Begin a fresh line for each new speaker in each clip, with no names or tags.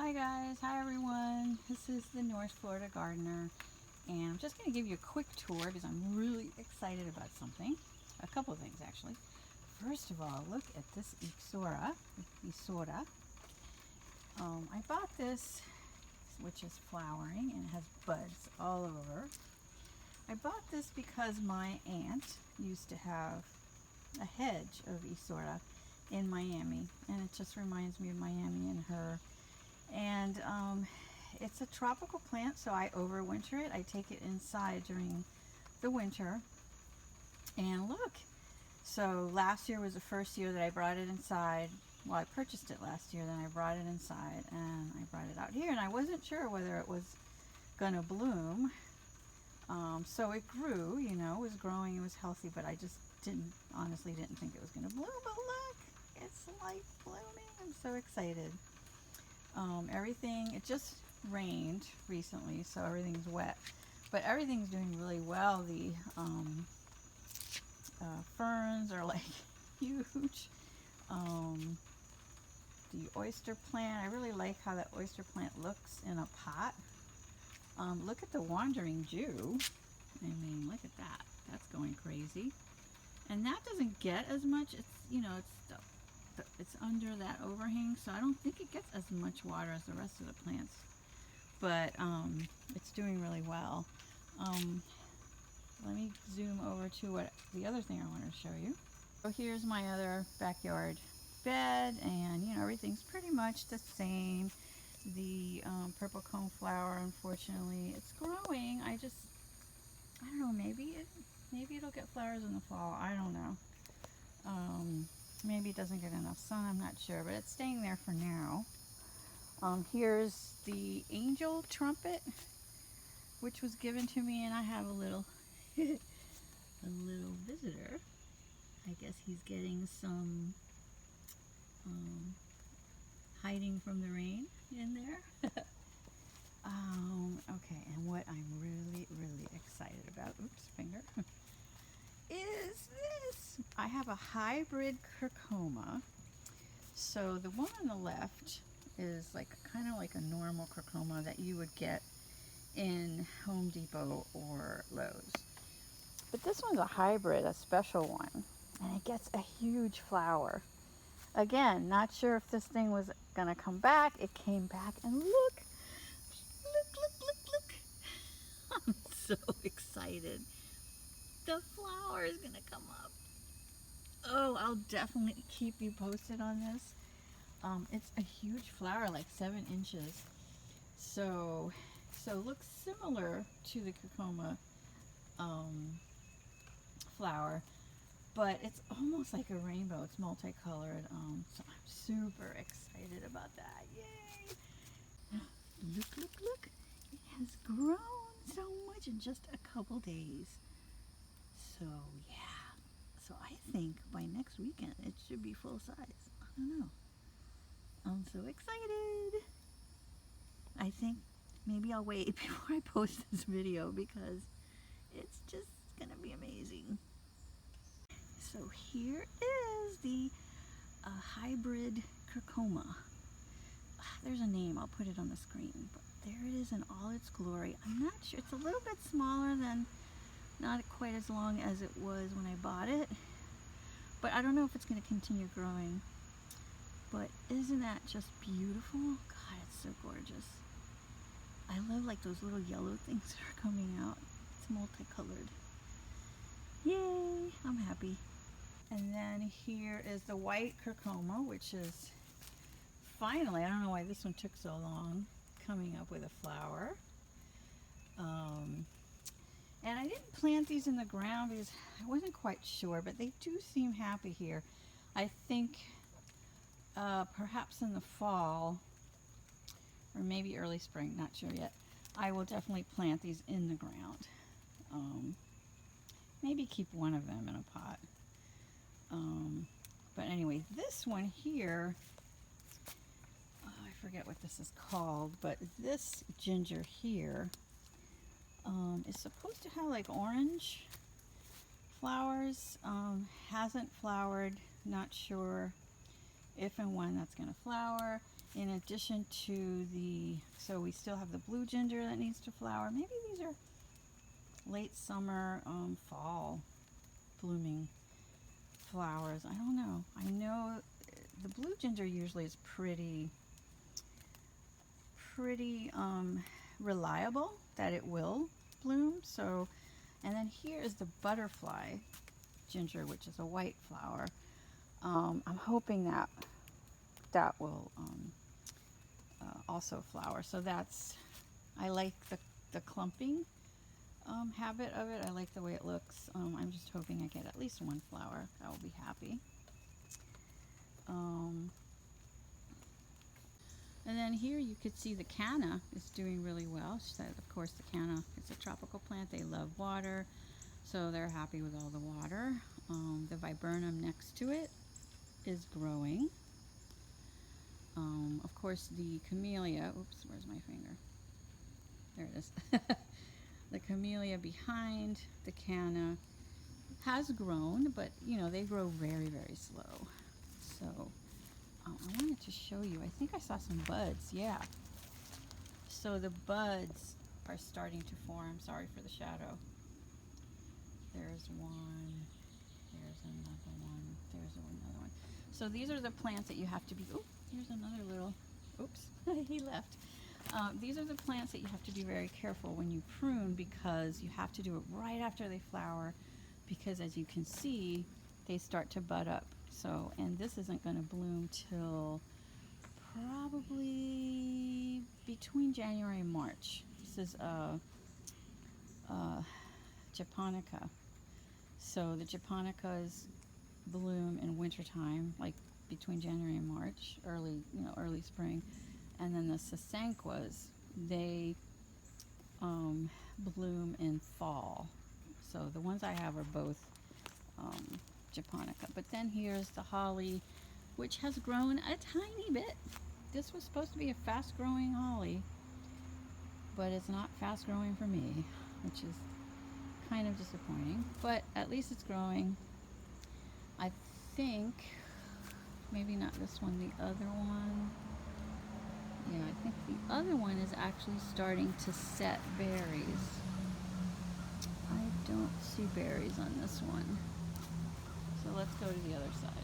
Hi guys, hi everyone. This is the North Florida Gardener, and I'm just going to give you a quick tour because I'm really excited about something. A couple of things actually. First of all, look at this Ixora. I bought this, which is flowering and has buds all over. I bought this because my aunt used to have a hedge of Ixora in Miami, and it just reminds me of Miami and her. And it's a tropical plant, so I overwinter it. I take it inside during the winter. And look, so last year was the first year that I brought it inside. Well, I purchased it last year, then I brought it inside and I brought it out here, and I wasn't sure whether it was gonna bloom. So it grew, you know, it was growing, it was healthy, but I just honestly didn't think it was gonna bloom. But look, it's like blooming. I'm so excited. Everything, it just rained recently, so everything's wet, but everything's doing really well. The ferns are like huge. The oyster plant, I really like how that oyster plant looks in a pot. Look at the wandering Jew. I mean, look at that. That's going crazy. And that doesn't get as much. It's, you know, it's under that overhang, so I don't think it gets as much water as the rest of the plants, but it's doing really well. Let me zoom over to the other thing I want to show you. So here's my other backyard bed, and you know, everything's pretty much the same. The purple cone flower, unfortunately, it's growing. I don't know, maybe it'll get flowers in the fall. I don't know. Maybe it doesn't get enough sun, I'm not sure, but it's staying there for now. Here's the angel trumpet, which was given to me, and I have a little a little visitor. I guess he's getting some hiding from the rain in there. Okay, and what I'm really excited about, oops, finger, is this. I have a hybrid curcuma. So the one on the left is like kind of like a normal curcuma that you would get in Home Depot or Lowe's. But this one's a hybrid, a special one, and it gets a huge flower. Again, not sure if this thing was gonna come back. It came back, and look. I'm so excited. The flower is gonna come up. Oh, I'll definitely keep you posted on this. It's a huge flower, like 7 inches. So looks similar to the curcuma flower, but it's almost like a rainbow. It's multicolored. So I'm super excited about that. Yay! Look! It has grown so much in just a couple days. So yeah. So I think by next weekend it should be full size. I don't know. I'm so excited. I think maybe I'll wait before I post this video because it's just gonna be amazing. So here is the hybrid curcuma. There's a name, I'll put it on the screen, but there it is in all its glory. I'm not sure, it's a little bit smaller than, not quite as long as it was when I bought it, but I don't know if it's going to continue growing. But isn't that just beautiful? God, it's so gorgeous. I love like those little yellow things that are coming out. It's multicolored. Yay, I'm happy. And then here is the white curcuma, which is finally, I don't know why this one took so long, coming up with a flower. And I didn't plant these in the ground because I wasn't quite sure, but they do seem happy here. I think perhaps in the fall, or maybe early spring, not sure yet, I will definitely plant these in the ground. Maybe keep one of them in a pot. But anyway, this one here, I forget what this is called, but this ginger here is supposed to have like orange flowers. Hasn't flowered, not sure if and when that's going to flower. in addition to so we still have the blue ginger that needs to flower. Maybe these are late summer, fall blooming flowers. I don't know. I know the blue ginger usually is pretty reliable that it will bloom. So, and then here is the butterfly ginger, which is a white flower. I'm hoping that will also flower. So I like the clumping habit of it. I like the way it looks. I'm just hoping I get at least one flower. I will be happy. And then here you could see the canna is doing really well. So of course the canna, it's a tropical plant. They love water, so they're happy with all the water. The viburnum next to it is growing. Of course the camellia, oops, where's my finger? There it is. The camellia behind the canna has grown, but you know, they grow very, very slow. So I wanted to show you, I think I saw some buds, yeah. So the buds are starting to form. Sorry for the shadow. There's one, there's another one, there's another one. So these are the plants that you have to be, oh, here's another little, oops, he left. These are the plants that you have to be very careful when you prune, because you have to do it right after they flower, because as you can see, they start to bud up. So, and this isn't going to bloom till probably between January and March. This is japonica. So the japonicas bloom in wintertime, like between January and March, early spring. And then the sasanquas, they bloom in fall. So the ones I have are both japonica. But then here's the holly, which has grown a tiny bit. This was supposed to be a fast growing holly, but it's not fast growing for me, which is kind of disappointing. But at least it's growing. I think maybe not this one, the other one. Yeah, I think the other one is actually starting to set berries. I don't see berries on this one. So let's go to the other side.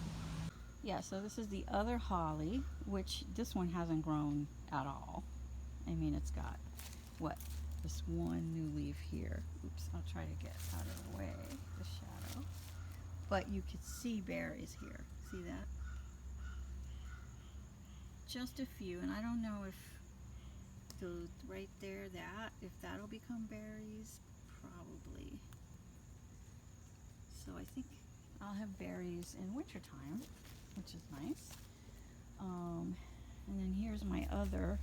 Yeah, so this is the other holly, which this one hasn't grown at all. I mean, it's got, what, this one new leaf here. Oops, I'll try to get out of the way, the shadow. But you could see berries here. See that? Just a few, and I don't know if those right there, if that'll become berries, probably. So I think I'll have berries in wintertime, which is nice. And then here's my other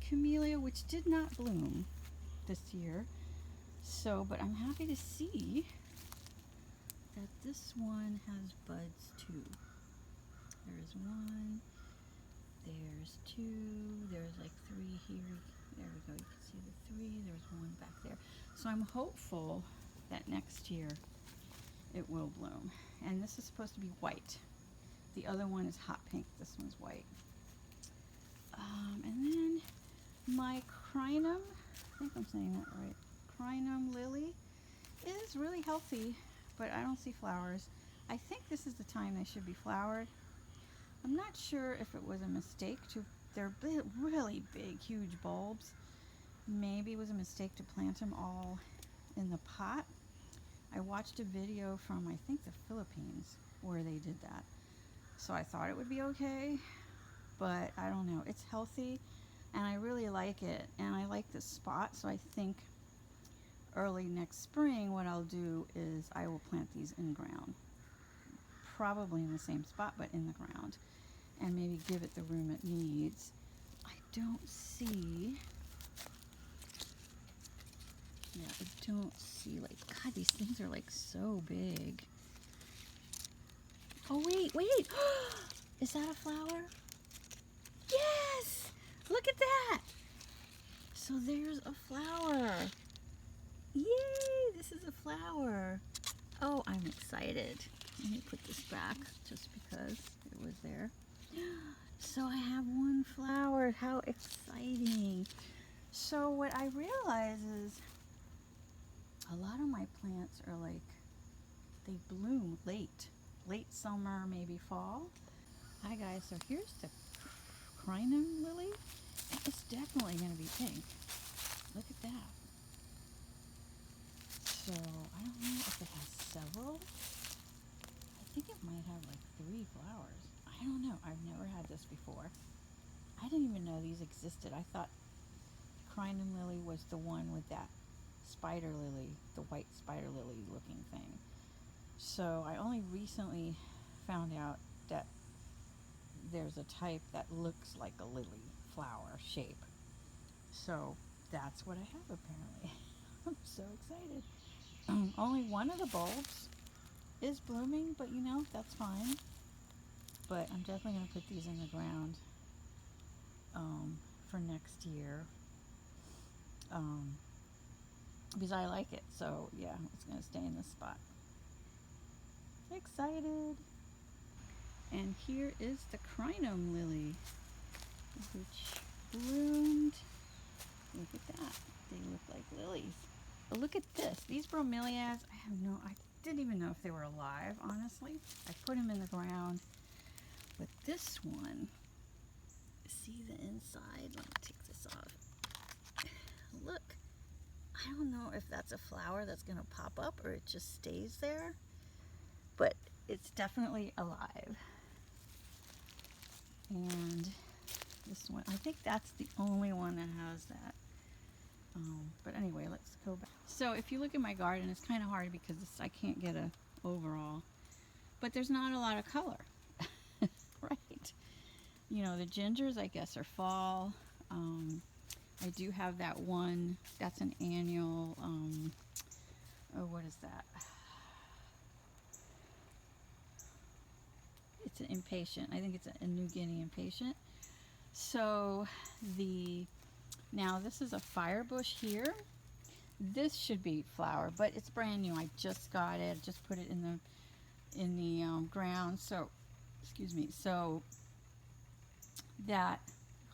camellia, which did not bloom this year. So, but I'm happy to see that this one has buds too. There's one, there's two, there's like three here. There we go, you can see the three, there's one back there. So I'm hopeful that next year it will bloom. And this is supposed to be white. The other one is hot pink, this one's white. And then my Crinum, I think I'm saying that right, Crinum lily is really healthy, but I don't see flowers. I think this is the time they should be flowered. I'm not sure if it was a mistake they're really big, huge bulbs. Maybe it was a mistake to plant them all in the pot. I watched a video from, I think, the Philippines where they did that. So I thought it would be okay, but I don't know. It's healthy, and I really like it, and I like this spot, so I think early next spring what I'll do is I will plant these in ground. Probably in the same spot, but in the ground, and maybe give it the room it needs. I don't see, like, God, these things are like so big. Oh, wait, is that a flower? Yes, look at that. So there's a flower. Yay, this is a flower. Oh, I'm excited. Let me put this back just because it was there. So I have one flower. How exciting. So what I realize is a lot of my plants are like, they bloom late summer, maybe fall. Hi guys, so here's the Crinum lily. It's definitely going to be pink. Look at that. So I don't know if it has several. I think it might have like 3 flowers. I don't know. I've never had this before. I didn't even know these existed. I thought Crinum lily was the one with that spider lily, the white spider lily looking thing. So I only recently found out that there's a type that looks like a lily flower shape. So that's what I have apparently. I'm so excited. Only one of the bulbs is blooming, but you know, that's fine. But I'm definitely going to put these in the ground for next year because I like it. So yeah, it's going to stay in this spot. Excited. And here is the Crinum lily, which bloomed. Look at that. They look like lilies. But look at this. These bromeliads, I didn't even know if they were alive, honestly. I put them in the ground. But this one, see the inside? Let me take this off. Look. I don't know if that's a flower that's going to pop up or it just stays there. But it's definitely alive. And this one, I think that's the only one that has that. But anyway, let's go back. So if you look at my garden, it's kind of hard because I can't get a overall. But there's not a lot of color, right? You know, the gingers, I guess, are fall. I do have that one, that's an annual, what is that? It's an impatient. I think it's a New Guinea impatient. So now this is a fire bush here. This should be flower, but it's brand new. I just got it. Just put it in the ground. So, excuse me. So that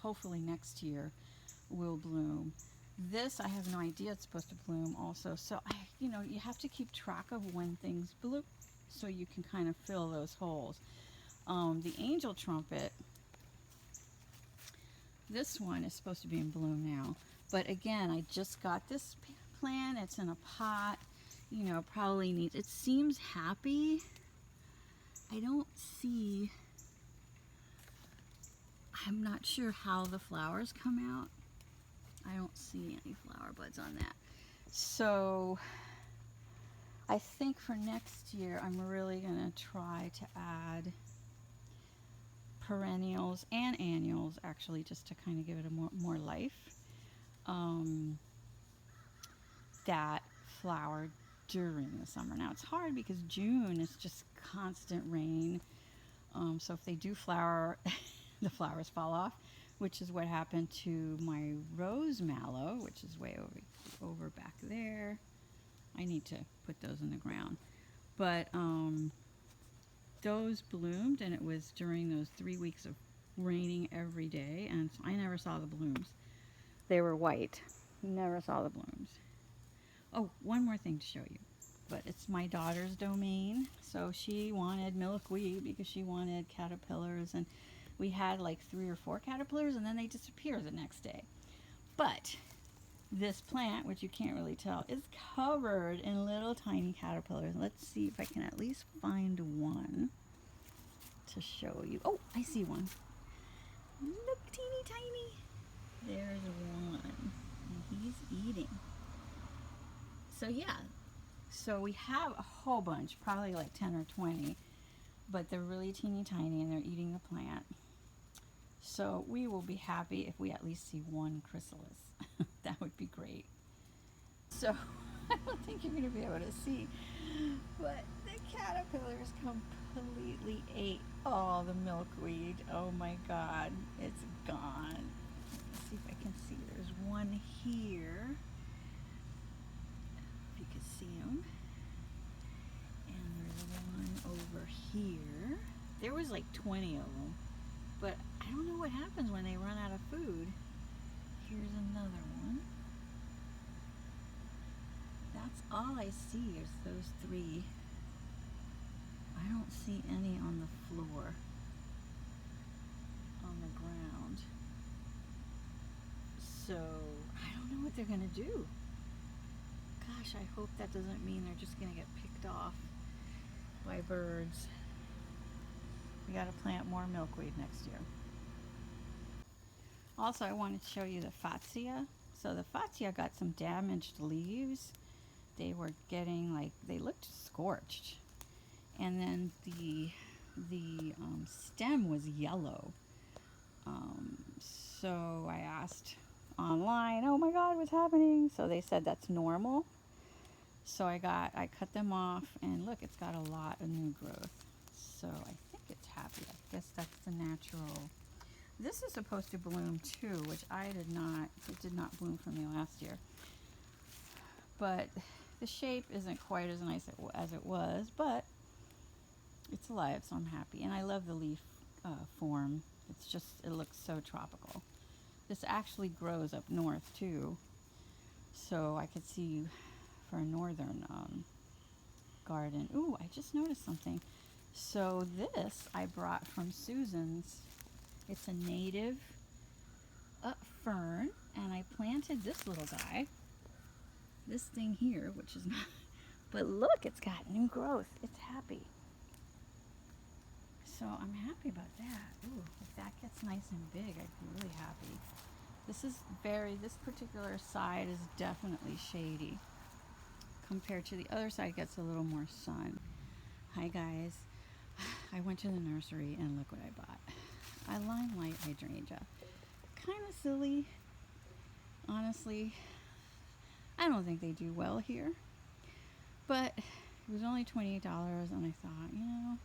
hopefully next year will bloom. This I have no idea it's supposed to bloom also. So you have to keep track of when things bloom so you can kind of fill those holes. The angel trumpet, this one is supposed to be in bloom now, but again, I just got this plant. It's in a pot, probably needs, it seems happy. I don't see, I'm not sure how the flowers come out. I don't see any flower buds on that. So I think for next year, I'm really gonna try to add perennials and annuals, actually, just to kind of give it a more life, that flower during the summer. Now it's hard because June is just constant rain, so if they do flower, the flowers fall off, which is what happened to my rose mallow, which is way over back there. I need to put those in the ground, but those bloomed, and it was during those 3 weeks of raining every day, and so I never saw the blooms. They were white. Never saw the blooms. Oh, one more thing to show you, but it's my daughter's domain. So she wanted milkweed because she wanted caterpillars, and we had like 3 or 4 caterpillars, and then they disappear the next day. But this plant, which you can't really tell, is covered in little tiny caterpillars. Let's see if I can at least find one to show you. Oh, I see one. Look, teeny tiny. There's one, and he's eating. So yeah, so we have a whole bunch, probably like 10 or 20, but they're really teeny tiny and they're eating the plant. So we will be happy if we at least see one chrysalis. That would be great. So I don't think you're going to be able to see, but the caterpillars completely ate all the milkweed. Oh my God, it's gone. Let's see if I can see. There's one here. If you can see them. And there's one over here. There was like 20 of them, but I don't know what happens when they run out of food. Here's another one. That's all I see is those three. I don't see any on the floor, on the ground. So I don't know what they're gonna do. Gosh, I hope that doesn't mean they're just gonna get picked off by birds. We gotta plant more milkweed next year. Also, I wanted to show you the Fatsia. So the Fatsia got some damaged leaves. They were getting like, they looked scorched. And then the stem was yellow. So I asked online, oh my God, what's happening? So they said that's normal. So I cut them off, and look, it's got a lot of new growth. So I think it's happy. I guess that's the natural. This is supposed to bloom too, which it did not bloom for me last year. But the shape isn't quite as nice as it was, but it's alive, so I'm happy. And I love the leaf form. It's just, it looks so tropical. This actually grows up north too, so I could see for a northern garden. Ooh, I just noticed something. So this I brought from Susan's. It's a native fern, and I planted this little guy. This thing here, which is not, but look, it's got new growth. It's happy. So I'm happy about that. Ooh, if that gets nice and big, I'd be really happy. This particular side is definitely shady compared to the other side. Gets a little more sun. Hi guys, I went to the nursery and look what I bought. A limelight hydrangea. Kind of silly, honestly. I don't think they do well here, but it was only $28, and I thought, you know,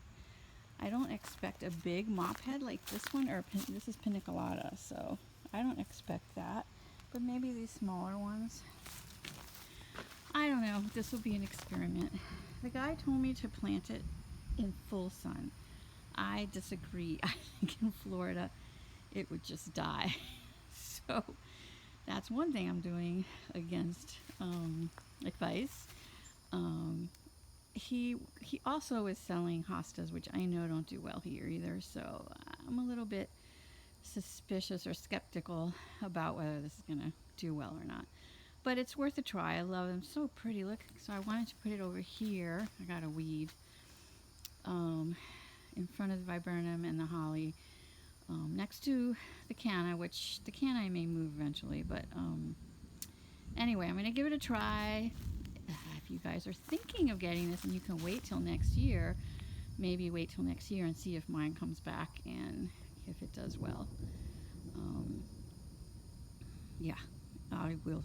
I don't expect a big mop head like this one, or this is paniculata, so I don't expect that, but maybe these smaller ones. I don't know, this will be an experiment. The guy told me to plant it in full sun. I disagree. I think in Florida it would just die. So that's one thing I'm doing against advice. He also is selling hostas, which I know don't do well here either, so I'm a little bit suspicious or skeptical about whether this is gonna do well or not. But it's worth a try. I love them. So pretty. Look. So I wanted to put it over here. I got a weed in front of the viburnum and the holly, next to the canna, which the canna I may move eventually. But anyway, I'm going to give it a try. If you guys are thinking of getting this and you can wait till next year, maybe wait till next year and see if mine comes back and if it does well. Yeah, I will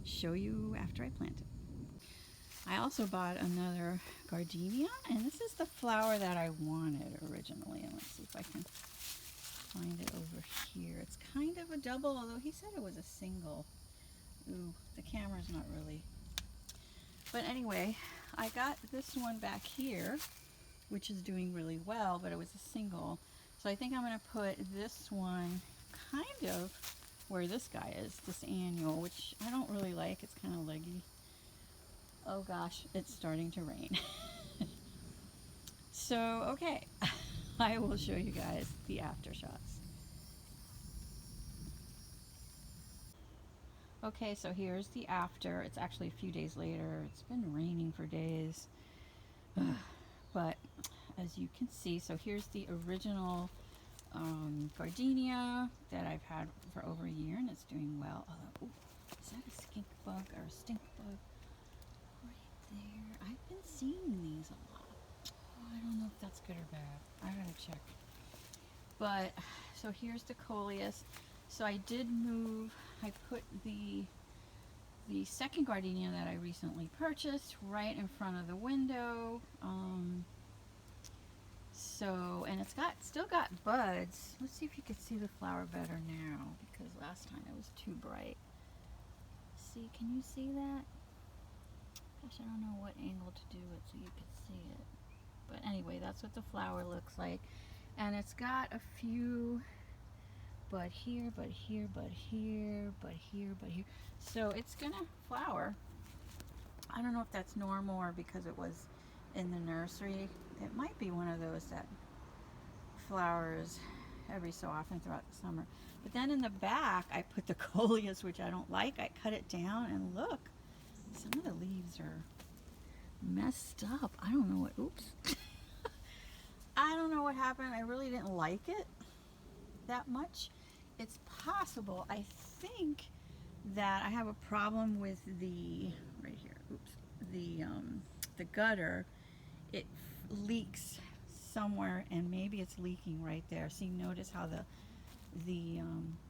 show you after I plant it. I also bought another gardenia, and this is the flower that I wanted originally. And let's see if I can find it over here. It's kind of a double, although he said it was a single. Ooh, the camera's not really. But anyway, I got this one back here, which is doing really well, but it was a single. So I think I'm going to put this one kind of where this guy is, this annual, which I don't really like. It's kind of leggy. Oh gosh, it's starting to rain. So, okay, I will show you guys the after shots. Okay, so here's the after. It's actually a few days later. It's been raining for days. But as you can see, so here's the original gardenia that I've had for over a year, and it's doing well. Although, ooh, is that a skink bug or a stink bug? Right there. I've been seeing these a lot. Oh, I don't know if that's good or bad. I gotta check. But, so here's the coleus. So I did move, I put the second gardenia that I recently purchased right in front of the window. So, and it's still got buds. Let's see if you can see the flower better now, because last time it was too bright. See, can you see that? Gosh, I don't know what angle to do it so you can see it. But anyway, that's what the flower looks like. And it's got a few bud here, bud here, bud here, bud here, bud here. So it's gonna flower. I don't know if that's normal or because it was in the nursery. It might be one of those that flowers every so often throughout the summer. But then in the back, I put the coleus, which I don't like. I cut it down, and look, some of the leaves are messed up. I don't know what, oops. I don't know what happened. I really didn't like it that much. It's possible, I think, that I have a problem with the, right here, oops, the gutter. It leaks somewhere, and maybe it's leaking right there. See, notice how the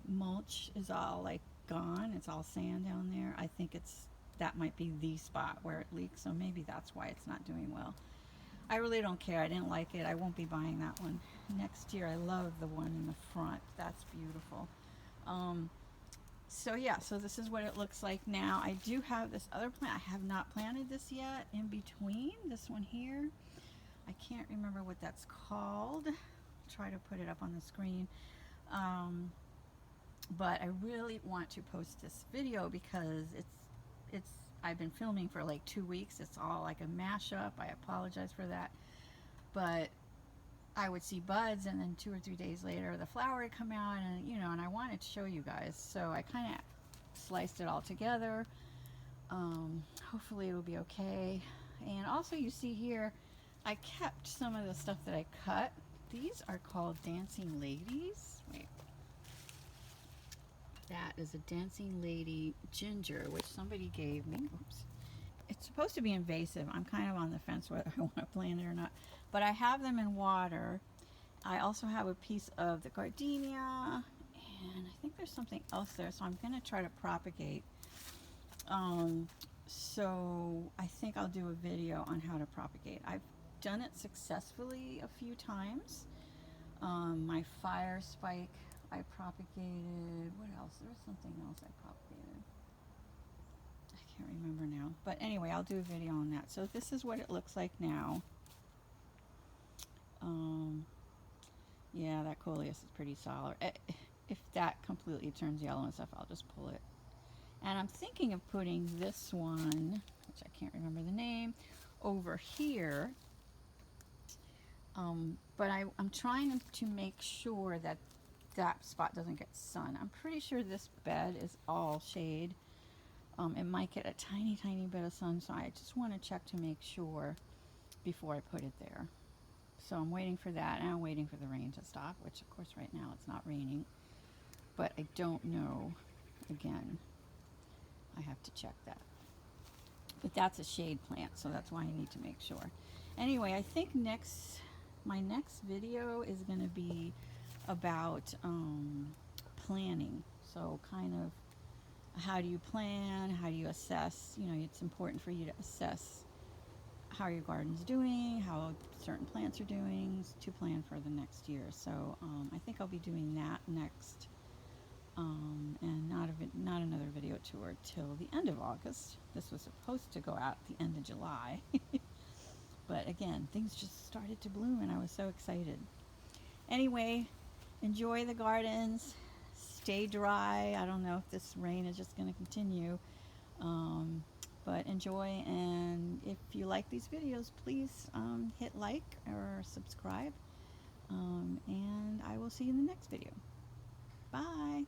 mulch is all like gone. It's all sand down there. I think that might be the spot where it leaks, so maybe that's why it's not doing well. I really don't care. I didn't like it. I won't be buying that one next year. I love the one in the front. That's beautiful. So yeah, so this is what it looks like now. I do have this other plant. I have not planted this yet in between this one here. I can't remember what that's called. I'll try to put it up on the screen. But I really want to post this video because I've been filming for like 2 weeks. It's all like a mashup. I apologize for that. But I would see buds, and then 2 or 3 days later the flower would come out, and and I wanted to show you guys. So I kind of sliced it all together. Hopefully it will be okay. And also you see here, I kept some of the stuff that I cut. These are called dancing ladies. Wait. That is a dancing lady ginger, which somebody gave me. Oops. It's supposed to be invasive. I'm kind of on the fence whether I want to plant it or not. But I have them in water. I also have a piece of the gardenia, and I think there's something else there. So I'm going to try to propagate. So I think I'll do a video on how to propagate. I've done it successfully a few times. My fire spike, I propagated. What else? There was something else I propagated. I can't remember now. But anyway, I'll do a video on that. So this is what it looks like now. Yeah, that coleus is pretty solid. If that completely turns yellow and stuff, I'll just pull it. And I'm thinking of putting this one, which I can't remember the name, over here. But I'm trying to make sure that that spot doesn't get sun. I'm pretty sure this bed is all shade. It might get a tiny, tiny bit of sun, so I just want to check to make sure before I put it there. So I'm waiting for that, and I'm waiting for the rain to stop, which of course right now it's not raining. But I don't know, again, I have to check that. But that's a shade plant, so that's why I need to make sure. Anyway, I think my next video is going to be about planning. So kind of how do you plan, how do you assess, it's important for you to assess how your garden's doing, how certain plants are doing, to plan for the next year. So I think I'll be doing that next, and not another video tour till the end of August. This was supposed to go out the end of July. But again, things just started to bloom, and I was so excited. Anyway, enjoy the gardens. Stay dry. I don't know if this rain is just going to continue. But enjoy, and if you like these videos, please hit like or subscribe. And I will see you in the next video. Bye.